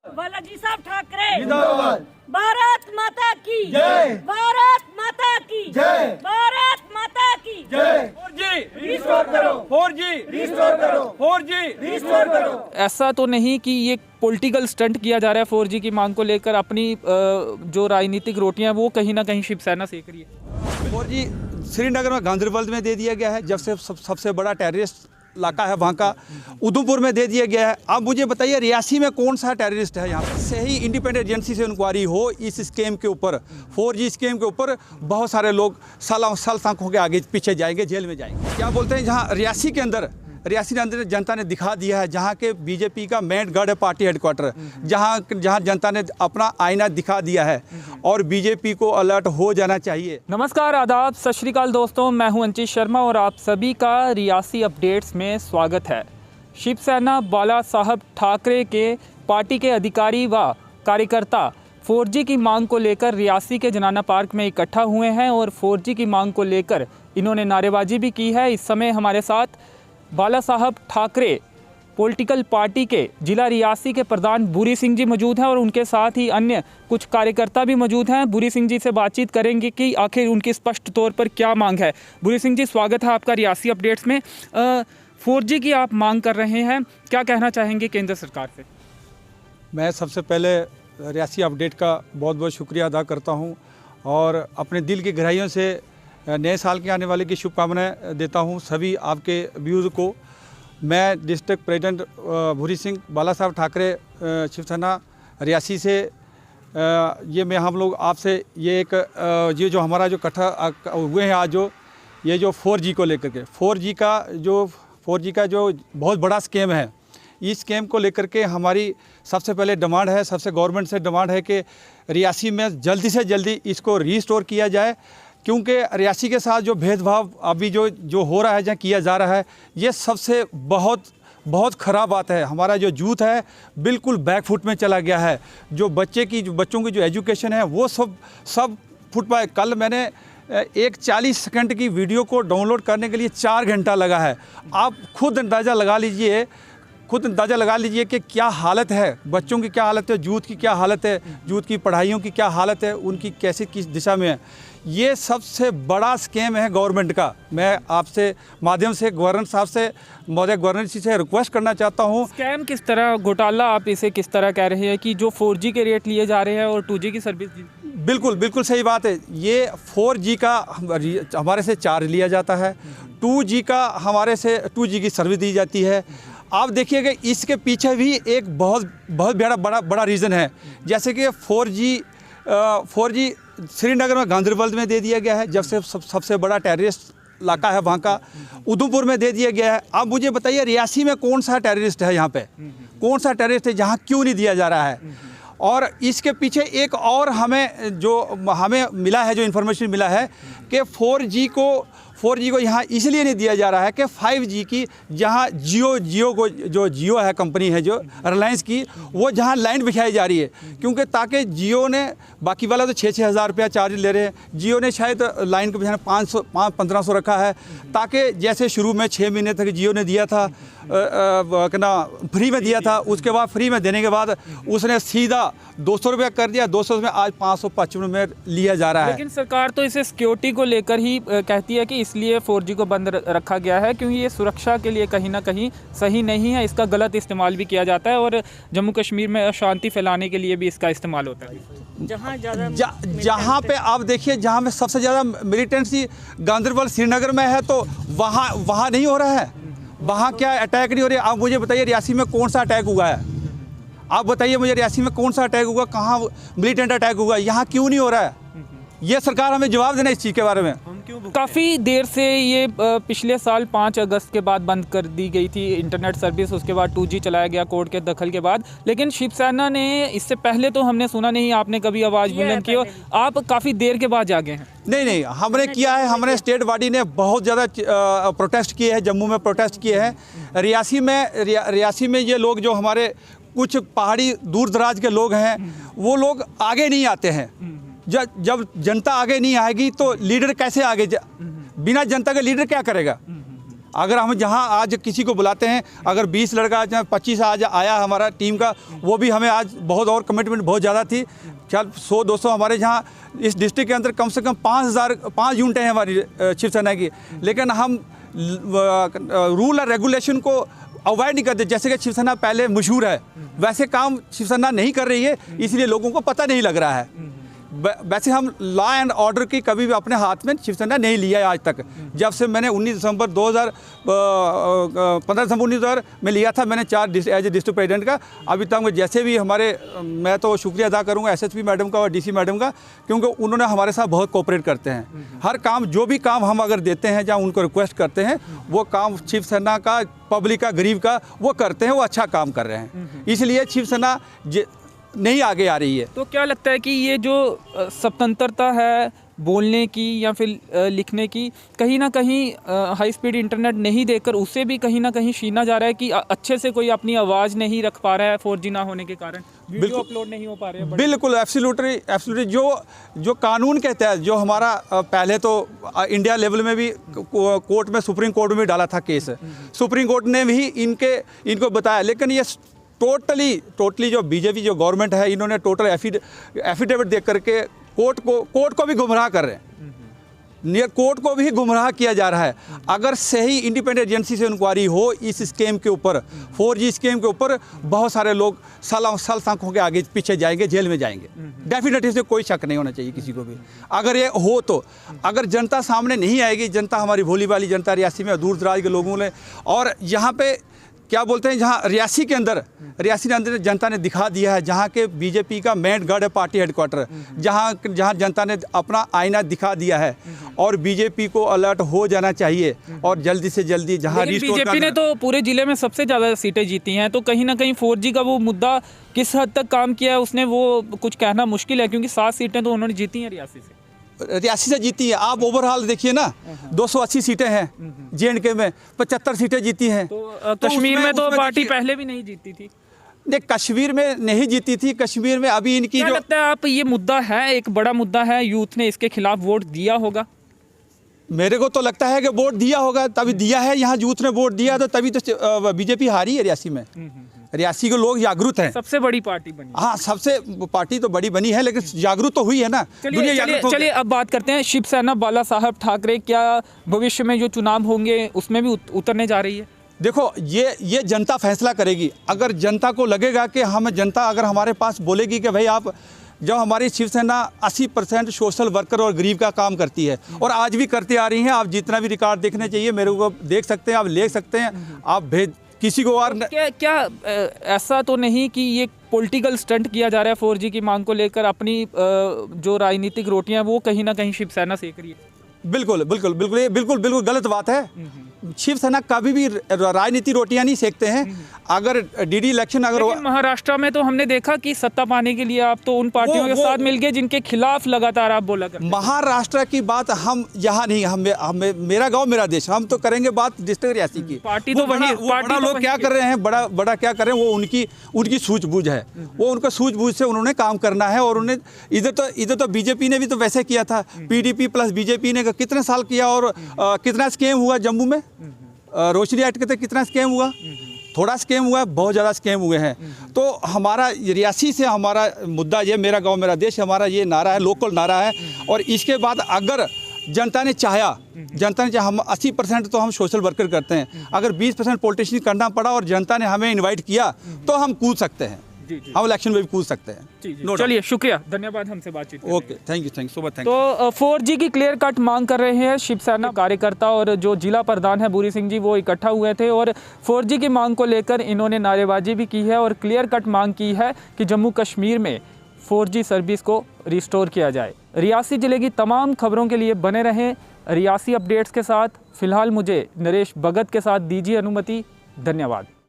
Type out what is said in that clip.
बालाजी साहब ठाकरे जिंदाबाद। भारत माता की जय। भारत माता की जय। भारत माता की जय। 4G रिस्टोर करो, 4G रिस्टोर करो, 4G रिस्टोर करो। ऐसा तो नहीं कि ये पॉलिटिकल स्टंट किया जा रहा है 4G की मांग को लेकर, अपनी जो राजनीतिक रोटियां वो कहीं ना कहीं शिवसेना सेक रही है। 4G श्रीनगर में गांधरबल में दे दिया गया है, जब से सबसे बड़ा टेररिस्ट इलाका है वहाँ का। उधमपुर में दे दिया गया है। अब मुझे बताइए रियासी में कौन सा टेररिस्ट है यहाँ पे? से ही इंडिपेंडेंट एजेंसी से इंक्वायरी हो इस स्कीम के ऊपर, 4G स्कीम के ऊपर। बहुत सारे लोग साल साल होकर आगे पीछे जाएंगे, जेल में जाएंगे। क्या बोलते हैं, जहाँ रियासी के अंदर जनता ने दिखा दिया है, जहाँ के बीजेपी का मेन गढ़ है पार्टी हेडक्वार्टर, जहाँ जनता ने अपना आईना दिखा दिया है और बीजेपी को अलर्ट हो जाना चाहिए। नमस्कार, आदाब, सत श्री अकाल दोस्तों, मैं हूं अंचित शर्मा और आप सभी का रियासी अपडेट्स में स्वागत है। शिवसेना बाला साहब ठाकरे के पार्टी के अधिकारी व कार्यकर्ता 4G की मांग को लेकर रियासी के जनाना पार्क में इकट्ठा हुए हैं और 4G की मांग को लेकर इन्होंने नारेबाजी भी की है। इस समय हमारे साथ बाला साहब ठाकरे पॉलिटिकल पार्टी के जिला रियासी के प्रधान बुरी सिंह जी मौजूद हैं और उनके साथ ही अन्य कुछ कार्यकर्ता भी मौजूद हैं। बुरी सिंह जी से बातचीत करेंगे कि आखिर उनकी स्पष्ट तौर पर क्या मांग है। बुरी सिंह जी, स्वागत है आपका रियासी अपडेट्स में। 4G की आप मांग कर रहे हैं, क्या कहना चाहेंगे केंद्र सरकार से? मैं सबसे पहले रियासी अपडेट का बहुत बहुत शुक्रिया अदा करता हूं और अपने दिल की गहराइयों से नए साल के आने वाले की शुभकामनाएं देता हूं सभी आपके व्यूज़ को। मैं डिस्ट्रिक्ट प्रेसिडेंट भूरी सिंह बाला साहब ठाकरे शिवसेना रियासी से हम लोग आपसे ये एक ये जो हमारा जो इकट्ठा हुए हैं आज, जो ये जो 4G को लेकर के 4G का जो बहुत बड़ा स्कीम है, इस स्कीम को लेकर के हमारी सबसे पहले डिमांड है, सबसे गवर्नमेंट से डिमांड है कि रियासी में जल्दी से जल्दी इसको रीस्टोर किया जाए, क्योंकि रियासी के साथ जो भेदभाव अभी जो हो रहा है, जहाँ किया जा रहा है, ये सबसे बहुत ख़राब बात है। हमारा जो यूथ है बिल्कुल बैकफुट में चला गया है। जो बच्चों की जो एजुकेशन है वो सब फुट पाए। कल मैंने एक 40 सेकंड की वीडियो को डाउनलोड करने के लिए 4 घंटा लगा है। आप खुद अंदाज़ा लगा लीजिए कि क्या हालत है, बच्चों की क्या हालत है, यूथ की क्या हालत है, यूथ की पढ़ाइयों की क्या हालत है, उनकी कैसे किस दिशा में है। ये सबसे बड़ा स्कीम है गवर्नमेंट का। मैं आपसे माध्यम से गवर्नर साहब से, महोदय गवर्नर जी से रिक्वेस्ट करना चाहता हूँ। स्कैम किस तरह, घोटाला आप इसे किस तरह कह रहे हैं कि जो 4G के रेट लिए जा रहे हैं और 2G की सर्विस? बिल्कुल सही बात है। ये 4G का हमारे से चार्ज लिया जाता है, 2G का हमारे से 2G की सर्विस दी जाती है। आप देखिएगा इसके पीछे भी एक बहुत बड़ा रीज़न है। जैसे कि 4G श्रीनगर में गांधरबल में दे दिया गया है, जब से सबसे बड़ा टेररिस्ट इलाका है वहाँ का। उधमपुर में दे दिया गया है। अब मुझे बताइए रियासी में कौन सा टेररिस्ट है, यहाँ पे कौन सा टेररिस्ट है जहाँ क्यों नहीं दिया जा रहा है? और इसके पीछे एक और हमें मिला है, जो इन्फॉर्मेशन मिला है कि 4G को यहाँ इसलिए नहीं दिया जा रहा है कि 5G की जहाँ जियो है, कंपनी है जो रिलायंस की, वो जहाँ लाइन बिछाई जा रही है, क्योंकि ताकि जियो ने, बाकी वाला तो 6-6 हज़ार रुपया चार्ज ले रहे हैं, जियो ने शायद लाइन को बिछाना 1500 रखा है, ताकि जैसे शुरू में 6 महीने तक जियो ने दिया था फ्री में दिया था, उसके बाद फ्री में देने के बाद उसने सीधा 200 रुपया कर दिया, 200 में आज 555 में लिया जा रहा है। लेकिन सरकार तो इसे सिक्योरिटी को लेकर ही कहती है कि इसलिए 4G को बंद रखा गया है, क्योंकि ये सुरक्षा के लिए कहीं ना कहीं सही नहीं है, इसका गलत इस्तेमाल भी किया जाता है और जम्मू कश्मीर में अशांति फैलाने के लिए भी इसका इस्तेमाल होता है। जहाँ पे आप देखिए, जहाँ में सबसे ज़्यादा मिलिटेंसी गांधरबल श्रीनगर में है, तो वहाँ नहीं हो रहा है, वहाँ क्या अटैक नहीं हो रही? आप मुझे बताइए रियासी में कौन सा अटैक हुआ है? आप बताइए मुझे रियासी में कौन सा अटैक हुआ, कहाँ मिलिटेंट अटैक हुआ, यहाँ क्यों नहीं हो रहा है? ये सरकार हमें जवाब देना इस चीज़ के बारे में। काफ़ी देर से ये पिछले साल 5 अगस्त के बाद बंद कर दी गई थी इंटरनेट सर्विस, उसके बाद 2G चलाया गया कोर्ट के दखल के बाद। लेकिन शिवसेना ने इससे पहले तो हमने सुना नहीं, आपने कभी आवाज़ बुलंद की, आप काफ़ी देर के बाद जागे हैं। नहीं, हमने किया है। हमने स्टेट बॉडी ने बहुत ज़्यादा प्रोटेस्ट किए हैं, जम्मू में प्रोटेस्ट किए हैं। रियासी में ये लोग, जो हमारे कुछ पहाड़ी दूर दराज के लोग हैं, वो लोग आगे नहीं आते हैं। जब जनता आगे नहीं आएगी तो लीडर कैसे आगे बिना जनता के लीडर क्या करेगा? अगर हम जहाँ आज किसी को बुलाते हैं, अगर 20 लड़का आज 25 आज आया हमारा टीम का, वो भी हमें आज बहुत और कमिटमेंट बहुत ज़्यादा थी। चल 100-200 हमारे जहाँ इस डिस्ट्रिक्ट के अंदर कम से कम 5 यूनिटें हैं हमारी शिवसेना की, लेकिन हम रूल और रेगुलेशन को अवॉइड नहीं करते। जैसे कि शिवसेना पहले मशहूर है, वैसे काम शिवसेना नहीं कर रही है, इसलिए लोगों को पता नहीं लग रहा है। वैसे हम लॉ एंड ऑर्डर की कभी भी अपने हाथ में शिवसेना नहीं लिया है आज तक। जब से मैंने 15 दिसंबर 2019 में लिया था मैंने charge as a district president का, अभी तक जैसे भी हमारे, मैं तो शुक्रिया अदा करूंगा एसएसपी मैडम का और डीसी मैडम का, क्योंकि उन्होंने हमारे साथ बहुत कोऑपरेट करते हैं। हर काम, जो भी काम हम अगर देते हैं, जहाँ उनको रिक्वेस्ट करते हैं, वो काम शिवसेना का, पब्लिक का, गरीब का वो करते हैं, वो अच्छा काम कर रहे हैं। इसलिए शिवसेना नहीं आगे आ रही है। तो क्या लगता है कि ये जो स्वतंत्रता है बोलने की या फिर लिखने की, कहीं ना कहीं हाई स्पीड इंटरनेट नहीं देकर उसे भी कहीं ना कहीं छीना जा रहा है कि अच्छे से कोई अपनी आवाज़ नहीं रख पा रहा है 4G ना होने के कारण, वीडियो अपलोड नहीं हो पा रहे हैं? बिल्कुल, एब्सोल्युटली जो कानून के तहत, जो हमारा पहले तो इंडिया लेवल में भी कोर्ट में, सुप्रीम कोर्ट में डाला था केस, सुप्रीम कोर्ट ने भी इनको बताया, लेकिन ये टोटली जो बीजेपी जो गवर्नमेंट है, इन्होंने टोटल एफिडेविट दे करके कोर्ट को भी गुमराह कर रहे हैं। कोर्ट को भी गुमराह किया जा रहा है। अगर सही इंडिपेंडेंट एजेंसी से इंक्वायरी हो इस स्कीम के ऊपर, 4G स्कीम के ऊपर, बहुत सारे लोग सालों के आगे पीछे जाएंगे, जेल में जाएंगे। डेफिनेटली इसमें कोई शक नहीं होना चाहिए किसी को भी। अगर ये हो तो, अगर जनता सामने नहीं आएगी, जनता हमारी भोली भाली जनता रियासी में दूर दराज के लोगों ने, और यहाँ पे क्या बोलते हैं, जहाँ रियासी के अंदर जनता ने दिखा दिया है, जहाँ के बीजेपी का मेन गढ़ है पार्टी हेडक्वार्टर, जहाँ जनता ने अपना आईना दिखा दिया है, और बीजेपी को अलर्ट हो जाना चाहिए और जल्दी से जल्दी जहाँ बीजेपी ने तो पूरे जिले में सबसे ज़्यादा सीटें जीती हैं, तो कहीं ना कहीं 4G का वो मुद्दा किस हद तक काम किया है उसने, वो कुछ कहना मुश्किल है, क्योंकि 7 सीटें तो उन्होंने जीती हैं रियासी से जीती है। आप ओवरऑल देखिए ना, 280 सीटें हैं J&K में, 75 सीटें जीती हैं। तो कश्मीर में तो पार्टी पहले भी नहीं जीती थी। नहीं, कश्मीर में नहीं जीती थी। कश्मीर में अभी इनकी क्या लगता है आप, ये मुद्दा है, एक बड़ा मुद्दा है, यूथ ने इसके खिलाफ वोट दिया होगा? मेरे को तो लगता है कि वोट दिया होगा, तभी दिया है। यहाँ यूथ ने वोट दिया तो तभी तो बीजेपी हारी है रियासी में। रियासी के लोग जागरूक हैं, सबसे बड़ी पार्टी बनी। हाँ, सबसे पार्टी तो बड़ी बनी है, लेकिन जागरूक तो हुई है ना। चलिए अब बात करते हैं शिवसेना बाला साहब ठाकरे, क्या भविष्य में जो चुनाव होंगे उसमें भी उतरने जा रही है? देखो, ये जनता फैसला करेगी। अगर जनता को लगेगा कि हम, जनता अगर हमारे पास बोलेगी कि भाई आप, जब हमारी शिवसेना 80% सोशल वर्कर और गरीब का काम करती है, और आज भी करती आ रही है। आप जितना भी रिकॉर्ड देखने चाहिए मेरे को देख सकते हैं, आप ले सकते हैं, आप भेज किसी को। और क्या ऐसा तो नहीं कि ये पॉलिटिकल स्टंट किया जा रहा है 4G की मांग को लेकर, अपनी जो राजनीतिक रोटियां वो कहीं ना कहीं शिवसेना सेक रही है? बिल्कुल गलत बात है। शिवसेना कभी भी राजनीति रोटियां नहीं सेकते हैं। अगर डीडी इलेक्शन, अगर महाराष्ट्र में तो हमने देखा कि सत्ता पाने के लिए आप तो उन पार्टियों के साथ मिल गए जिनके खिलाफ लगातार आप बोला करते हैं। महाराष्ट्र की बात हम यहाँ नहीं, हम मेरा गांव मेरा देश, हम तो करेंगे बात डिस्ट्रिक्ट रियासी की। पार्टी तो वही, बड़ा लोग क्या कर रहे हैं, बड़ा क्या कर रहे हैं, वो उनकी सूझबूझ है। वो उनका सूझबूझ से उन्होंने काम करना है। और उन्हें इधर तो बीजेपी ने भी तो वैसे किया था। PDP प्लस बीजेपी ने कितने साल किया, और कितना स्कैम हुआ जम्मू में, रोशनी एक्ट के तहत कितना स्कैम हुआ? थोड़ा स्कैम हुआ है, बहुत ज़्यादा स्कैम हुए हैं। तो हमारा रियासी से हमारा मुद्दा ये, मेरा गांव मेरा देश, हमारा ये नारा है, लोकल नारा है। और इसके बाद अगर जनता ने चाहा, हम 80% तो हम सोशल वर्कर करते हैं, अगर 20% पॉलिटिशियन करना पड़ा और जनता ने हमें इन्वाइट किया तो हम कूद सकते हैं। हम इलेक्शन में भी कूद सकते हैं। चलिए, शुक्रिया, धन्यवाद हमसे बातचीत। Okay, thank you so much. तो 4G की क्लियर कट मांग कर रहे हैं शिवसेना कार्यकर्ता, और जो जिला प्रधान है बुरी सिंह जी, वो इकट्ठा हुए थे और 4G की मांग को लेकर इन्होंने नारेबाजी भी की है और क्लियर कट मांग की है कि जम्मू कश्मीर में 4G सर्विस को रिस्टोर किया जाए। रियासी जिले की तमाम खबरों के लिए बने रहें रियासी अपडेट्स के साथ। फिलहाल मुझे नरेश भगत के साथ दीजिए अनुमति। धन्यवाद।